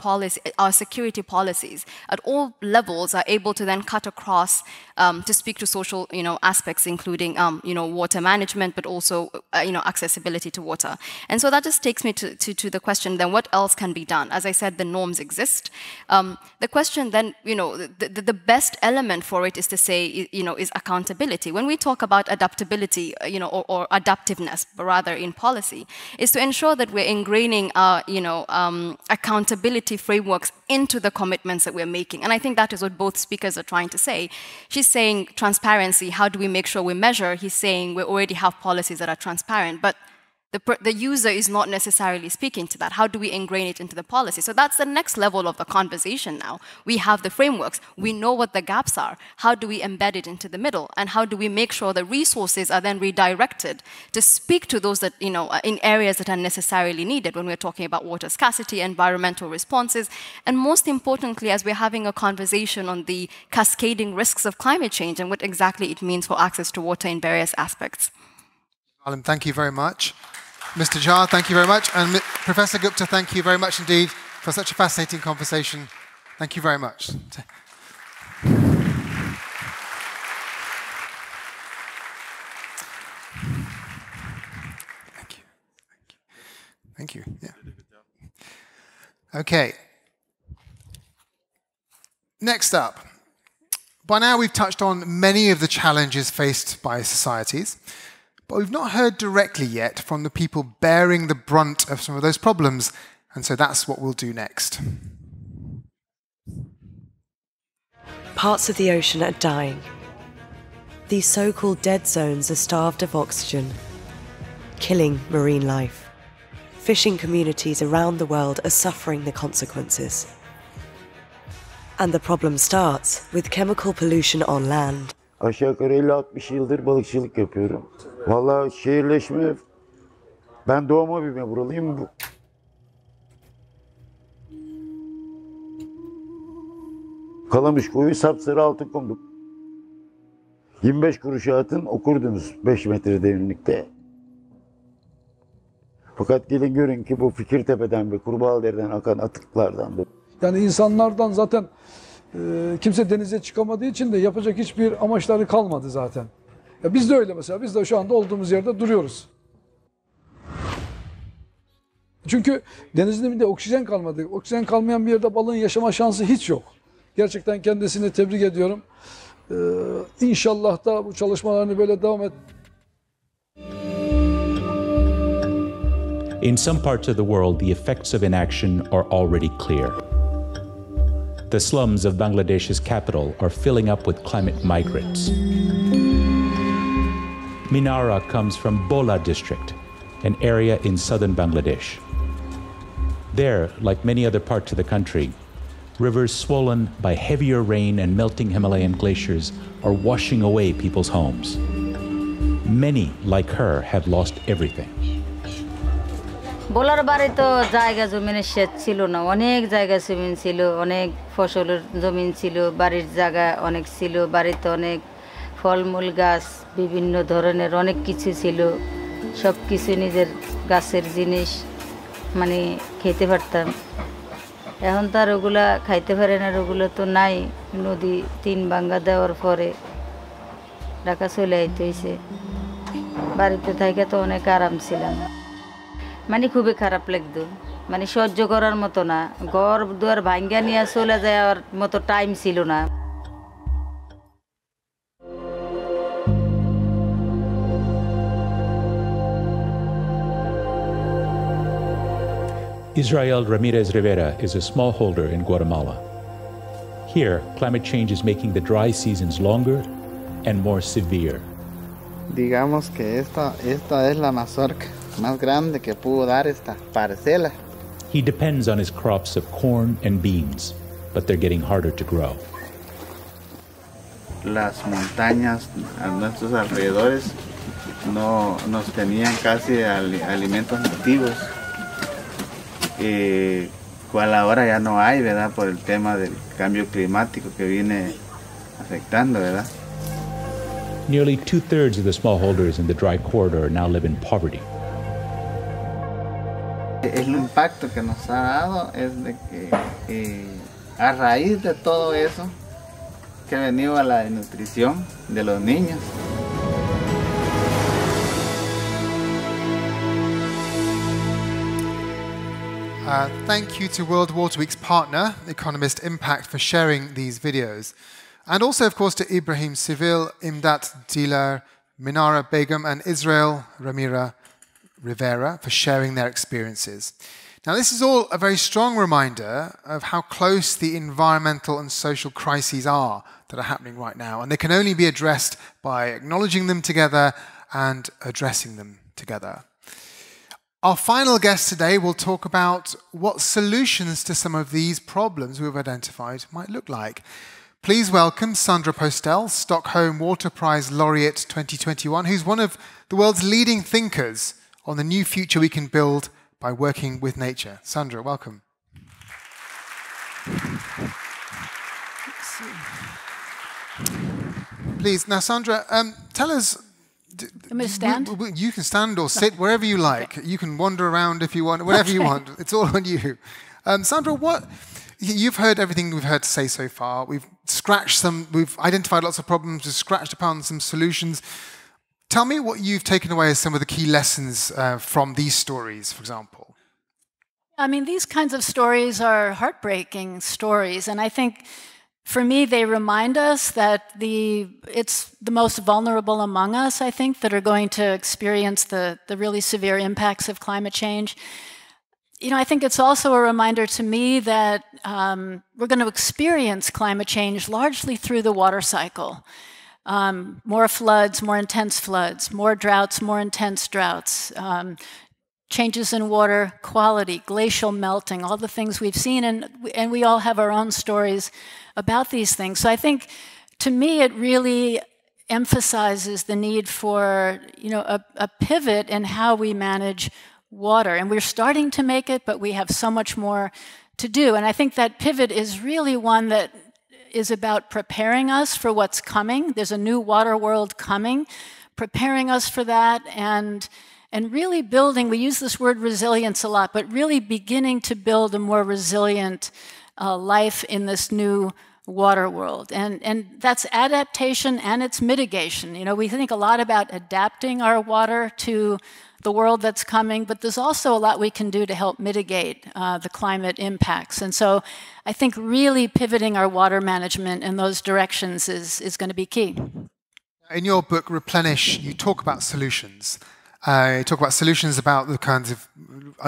security policies at all levels are able to then cut across to speak to social, aspects, including, water management, but also, accessibility to water. And so that just takes me to the question, then what else can be done? As I said, the norms exist. The question then, the best element for it is to say, is accountability. When we talk about adaptability, or adaptiveness, but rather in policy, is to ensure that we're ingraining our, accountability frameworks into the commitments that we're making. And I think that is what both speakers are trying to say. She's saying transparency, how do we make sure we measure? He's saying we already have policies that are transparent, but the user is not necessarily speaking to that. How do we ingrain it into the policy? So that's the next level of the conversation now. We have the frameworks. We know what the gaps are. How do we embed it into the middle? And how do we make sure the resources are then redirected to speak to those that, in areas that are necessarily needed when we're talking about water scarcity, environmental responses, and most importantly, as we're having a conversation on the cascading risks of climate change and what exactly it means for access to water in various aspects. Alan, thank you very much. Mr. Jha, thank you very much. And Professor Gupta, thank you very much indeed for such a fascinating conversation. Thank you very much. Thank you. Thank you. Yeah. Okay. Next up. By now we've touched on many of the challenges faced by societies. But we've not heard directly yet from the people bearing the brunt of some of those problems, and so that's what we'll do next. Parts of the ocean are dying. These so-called dead zones are starved of oxygen, killing marine life. Fishing communities around the world are suffering the consequences. And the problem starts with chemical pollution on land. Aşağı yukarı 50-60 yıldır balıkçılık yapıyorum. Vallahi şehirleşme, ben doğma büyüme buralıyım. Kalamış koyu sapsarı altın kumluk. 25 kuruşa atın okurdunuz 5 metre derinlikte. Fakat gelin görün ki bu Fikirtepe'den ve Kurbağalıdere'den akan atıklardan. Yani insanlardan zaten kimse denize çıkamadığı için de yapacak hiçbir amaçları kalmadı zaten. Ya biz de öyle mesela. Biz de şu anda olduğumuz yerde duruyoruz. Çünkü denizin dibinde oksijen kalmadı. Oksijen kalmayan bir yerde balığın yaşama şansı hiç yok. Gerçekten kendisini tebrik ediyorum. İnşallah da bu çalışmalarını böyle devam et. In some parts of the world, the effects of inaction are already clear. The slums of Bangladesh's capital are filling up with climate migrants. Minara comes from Bola district, an area in southern Bangladesh. There, like many other parts of the country, rivers swollen by heavier rain and melting Himalayan glaciers are washing away people's homes. Many, like her, have lost everything. Bowler বাড়ি তো জায়গা জমিনের শেষ ছিল না, অনেক জায়গা জমিন ছিল, অনেক ফসলের জমিন ছিল, বাড়ির জায়গা অনেক ছিল, বাড়িতে অনেক ফলমূল গাছ, বিভিন্ন ধরনের অনেক কিছু ছিল, সব কিছু নিজের গাছের জিনিস মানে খেতে পারতাম। এখন তো আর ওগুলা খাইতে পারে না, ওগুলো তো নাই, নদী 3 ভাঙা দেওয়ার পরে ঢাকা চলে আইতে হয়েছে। বাড়িতে থেকে তো অনেক আরাম ছিলাম, মানে খুবই খারাপ লাগতো, মানে সহ্য করার মতো না, ঘর দুয়ার ভাঙ্গা নিয়ে চলে যাওয়ার মতো টাইম ছিল না। Israel Ramirez Rivera is a smallholder in Guatemala. Here, climate change is making the dry seasons longer and more severe. Digamos que esta es la mazorca más grande que pudo dar esta parcela. He depends on his crops of corn and beans, but they're getting harder to grow. Las montañas a nuestros alrededores no nos tenían casi alimentos nativos, cual ahora ya no hay, ¿verdad? Por el tema del cambio climático que viene afectando, ¿verdad? Nearly 2/3 of the smallholders in the dry corridor now live in poverty. El impacto que nos ha dado es de que a raíz de todo eso que ha venido a la desnutrición de los niños. Thank you to World Water Week's partner, Economist Impact, for sharing these videos. And also, of course, to Ibrahim Sivil, Imdat Dilar, Minara Begum, and Israel Rivera for sharing their experiences. Now, this is all a very strong reminder of how close the environmental and social crises are that are happening right now, and they can only be addressed by acknowledging them together and addressing them together. Our final guest today will talk about what solutions to some of these problems we've identified might look like. Please welcome Sandra Postel, Stockholm Water Prize Laureate 2021, who's one of the world's leading thinkers on the new future we can build by working with nature. Sandra, welcome. Please, now Sandra, tell us... You want me to stand? You can stand or sit wherever you like. Okay. You can wander around if you want, whatever you want. It's all on you. Sandra, you've heard everything we've heard to say so far. We've we've identified lots of problems, we've scratched upon some solutions. Tell me what you've taken away as some of the key lessons from these stories, for example. I mean, these kinds of stories are heartbreaking stories, and I think for me, they remind us that it's the most vulnerable among us, I think, that are going to experience the really severe impacts of climate change. You know, I think it's also a reminder to me that we're going to experience climate change largely through the water cycle. More floods, more intense floods, more droughts, more intense droughts, changes in water quality, glacial melting, all the things we've seen, and we all have our own stories about these things. So I think, to me, it really emphasizes the need for, you know, a pivot in how we manage water. And we're starting to make it, but we have so much more to do. And I think that pivot is really one that is about preparing us for what's coming. There's a new water world coming, preparing us for that, and really building, we use this word resilience a lot, but really beginning to build a more resilient life in this new water world. And that's adaptation and it's mitigation. You know, we think a lot about adapting our water to the world that's coming, but there's also a lot we can do to help mitigate the climate impacts. And so I think really pivoting our water management in those directions is going to be key. In your book, Replenish, you talk about solutions. You talk about solutions about the kinds of,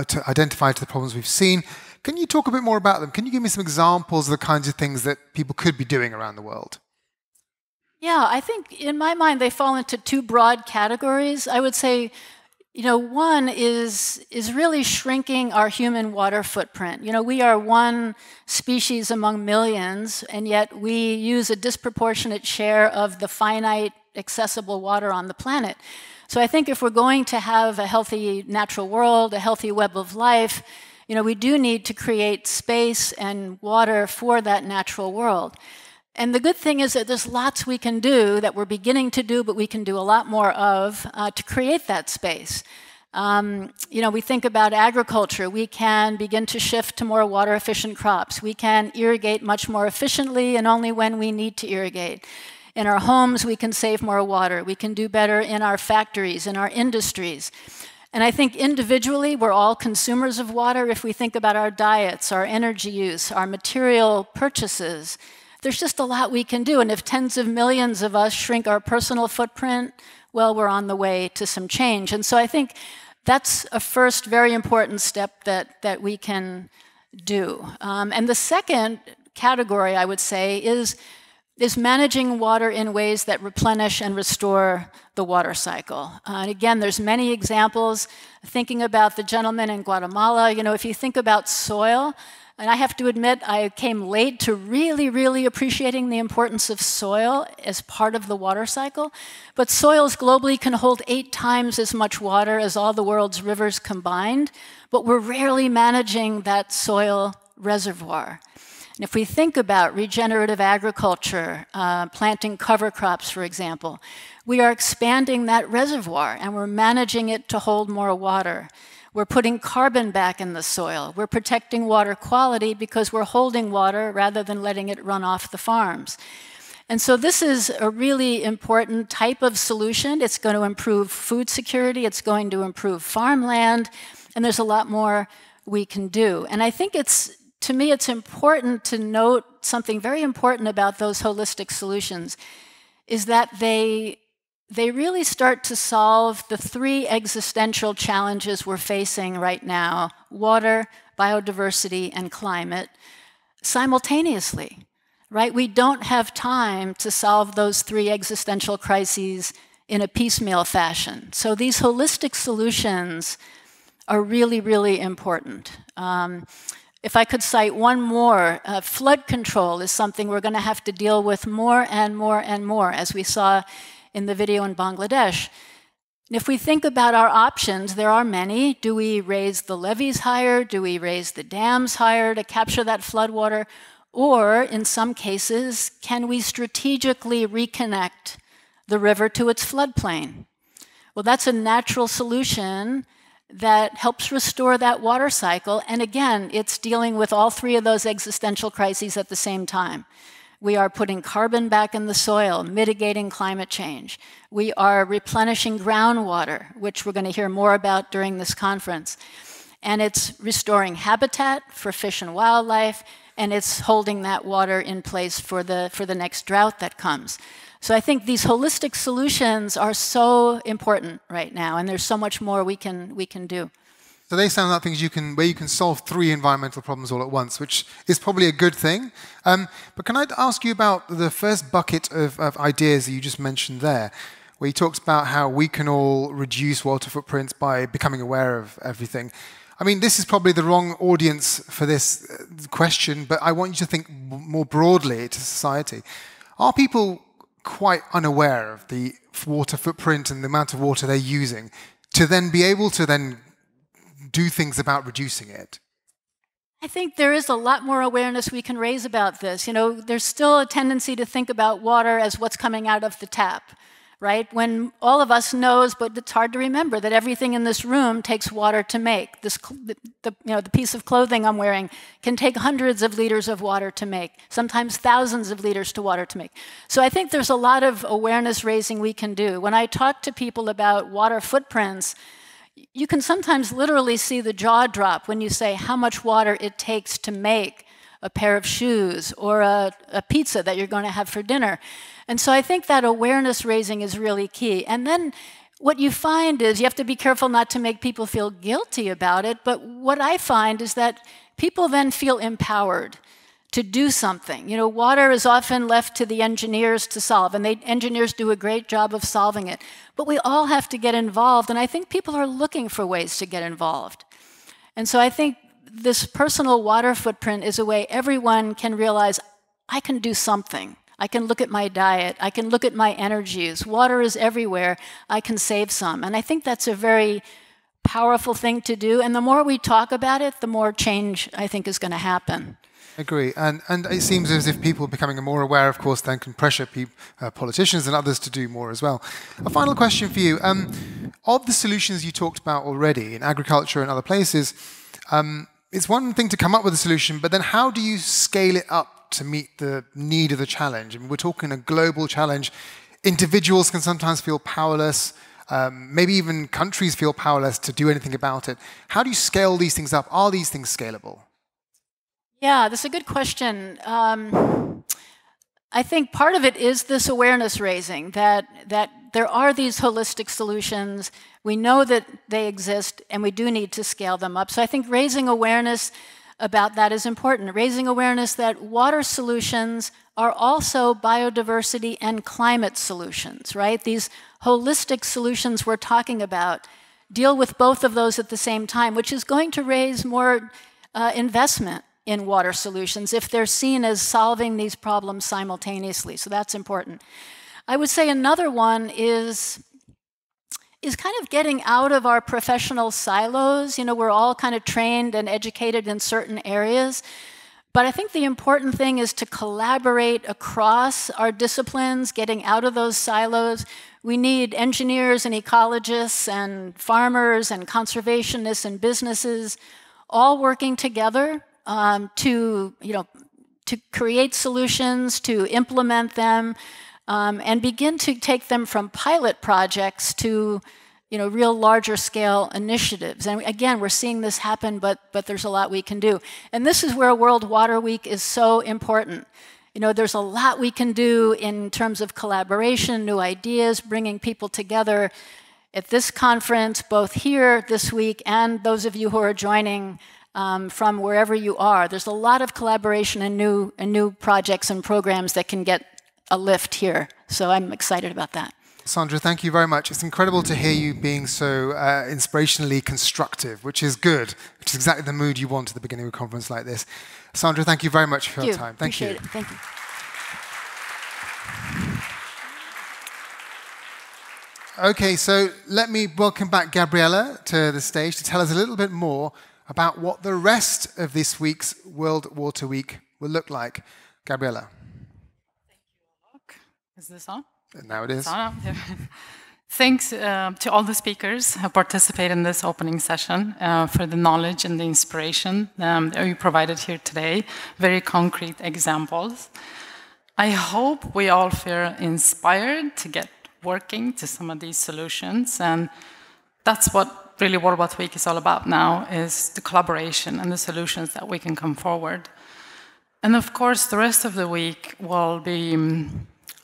to identify the problems we've seen. Can you talk a bit more about them? Can you give me some examples of the kinds of things that people could be doing around the world? Yeah, I think in my mind they fall into two broad categories. I would say, one is really shrinking our human water footprint. We are one species among millions, and yet we use a disproportionate share of the finite accessible water on the planet. So I think if we're going to have a healthy natural world, a healthy web of life, we do need to create space and water for that natural world. And the good thing is that there's lots we can do that we're beginning to do, but we can do a lot more of to create that space. We think about agriculture. We can begin to shift to more water-efficient crops. We can irrigate much more efficiently and only when we need to irrigate. In our homes, we can save more water. We can do better in our factories, in our industries. And I think individually, we're all consumers of water. If we think about our diets, our energy use, our material purchases, there's just a lot we can do. And if tens of millions of us shrink our personal footprint, well, we're on the way to some change. And so I think that's a first very important step that we can do. And the second category, I would say, is managing water in ways that replenish and restore the water cycle. And again, there's many examples. Thinking about the gentleman in Guatemala, if you think about soil, and I have to admit, I came late to really, really appreciating the importance of soil as part of the water cycle. But soils globally can hold 8 times as much water as all the world's rivers combined, but we're rarely managing that soil reservoir. And if we think about regenerative agriculture, planting cover crops, for example, we are expanding that reservoir and we're managing it to hold more water. We're putting carbon back in the soil. We're protecting water quality because we're holding water rather than letting it run off the farms. And so this is a really important type of solution. It's going to improve food security. It's going to improve farmland. And there's a lot more we can do. And I think to me, it's important to note something very important about those holistic solutions, is that they really start to solve the 3 existential challenges we're facing right now: water, biodiversity, and climate, simultaneously, right? We don't have time to solve those 3 existential crises in a piecemeal fashion. So these holistic solutions are really, really important. If I could cite one more, flood control is something we're going to have to deal with more and more and more, as we saw in the video in Bangladesh. And if we think about our options, there are many. Do we raise the levees higher? Do we raise the dams higher to capture that floodwater? Or, in some cases, can we strategically reconnect the river to its floodplain? Well, that's a natural solution that helps restore that water cycle. And again, it's dealing with all 3 of those existential crises at the same time. We are putting carbon back in the soil, mitigating climate change. We are replenishing groundwater, which we're going to hear more about during this conference. And it's restoring habitat for fish and wildlife, and it's holding that water in place for the next drought that comes. So I think these holistic solutions are so important right now, and there's so much more we can do. So they sound like things where you can solve 3 environmental problems all at once, which is probably a good thing. But can I ask you about the first bucket of ideas that you just mentioned there, where you talked about how we can all reduce water footprints by becoming aware of everything. I mean, this is probably the wrong audience for this question, but I want you to think more broadly to society. Are people quite unaware of the water footprint and the amount of water they're using to then be able to then do things about reducing it? I think there is a lot more awareness we can raise about this. There's still a tendency to think about water as what's coming out of the tap, right? When all of us knows, but it's hard to remember, that everything in this room takes water to make. The piece of clothing I'm wearing can take hundreds of liters of water to make, sometimes thousands of liters of water to make. So I think there's a lot of awareness raising we can do. When I talk to people about water footprints, you can sometimes literally see the jaw drop when you say how much water it takes to make a pair of shoes or a pizza that you're going to have for dinner. And so I think that awareness raising is really key. And then what you find is you have to be careful not to make people feel guilty about it, but what I find is that people then feel empowered to do something. You know, water is often left to the engineers to solve, and engineers do a great job of solving it. But we all have to get involved, and I think people are looking for ways to get involved. And so I think this personal water footprint is a way everyone can realize, I can do something. I can look at my diet. I can look at my energies. Water is everywhere. I can save some. And I think that's a very powerful thing to do. And the more we talk about it, the more change, I think, is going to happen. I agree. And it seems as if people are becoming more aware, of course, then can pressure politicians and others to do more as well. A final question for you. Of the solutions you talked about already in agriculture and other places, it's one thing to come up with a solution, but then how do you scale it up to meet the need of the challenge? I mean, we're talking a global challenge. Individuals can sometimes feel powerless. Maybe even countries feel powerless to do anything about it. How do you scale these things up? Are these things scalable? Yeah, that's a good question. I think part of it is this awareness raising, that there are these holistic solutions. We know that they exist, and we do need to scale them up. So I think raising awareness about that is important. Raising awareness that water solutions are also biodiversity and climate solutions, right? These holistic solutions we're talking about deal with both of those at the same time, which is going to raise more investment in water solutions if they're seen as solving these problems simultaneously. So that's important. I would say another one is kind of getting out of our professional silos. You know, we're all kind of trained and educated in certain areas. But I think the important thing is to collaborate across our disciplines, getting out of those silos. We need engineers and ecologists and farmers and conservationists and businesses all working together to create solutions, to implement them, and begin to take them from pilot projects to real larger scale initiatives. And again, we're seeing this happen, but there's a lot we can do. And this is where World Water Week is so important. There's a lot we can do in terms of collaboration, new ideas, bringing people together at this conference, both here this week and those of you who are joining from wherever you are. There's a lot of collaboration and new projects and programs that can get a lift here. So I'm excited about that. Sandra, thank you very much. It's incredible to hear you being so inspirationally constructive, which is good, which is exactly the mood you want at the beginning of a conference like this. Sandra, thank you very much for your time. Thank you. Appreciate it. Thank you. Okay, so let me welcome back Gabriella to the stage to tell us a little bit more about what the rest of this week's World Water Week will look like. Gabriella. Is this on? Now it is. Thanks to all the speakers who participated in this opening session for the knowledge and the inspiration that you provided here today. Very concrete examples. I hope we all feel inspired to get working to some of these solutions, and that's what really World Water Week is all about now, is the collaboration and the solutions that we can come forward. And of course, the rest of the week will be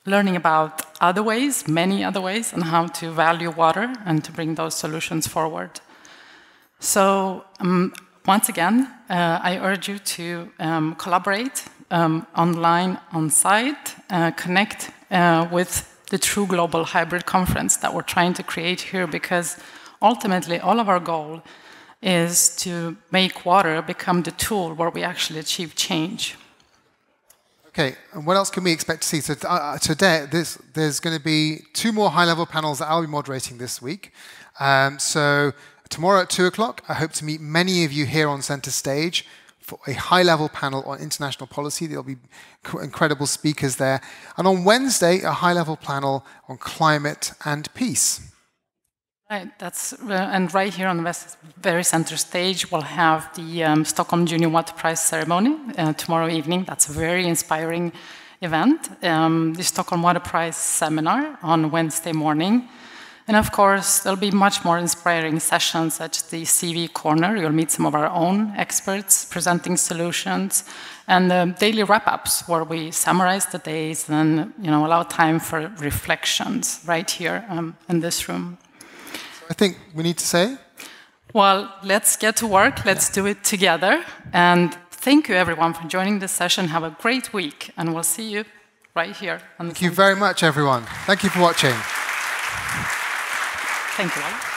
learning about other ways, many other ways, on how to value water and to bring those solutions forward. So once again, I urge you to collaborate online, on-site, connect with the true global hybrid conference that we're trying to create here, because ultimately all of our goal is to make water become the tool where we actually achieve change. Okay, and what else can we expect to see? So today, there's going to be 2 more high-level panels that I'll be moderating this week. So tomorrow at 2 o'clock, I hope to meet many of you here on center stage for a high-level panel on international policy. There'll be incredible speakers there. And on Wednesday, a high-level panel on climate and peace. Right, and right here on the very center stage, we'll have the Stockholm Junior Water Prize ceremony tomorrow evening. That's a very inspiring event. The Stockholm Water Prize seminar on Wednesday morning. And of course, there'll be much more inspiring sessions at the CV Corner. You'll meet some of our own experts presenting solutions, and daily wrap-ups where we summarize the days and allow time for reflections right here in this room. I think we need to say, well, let's get to work. Let's do it together. And thank you, everyone, for joining this session. Have a great week, and we'll see you right here. Thank you very much, everyone. Thank you for watching. Thank you all.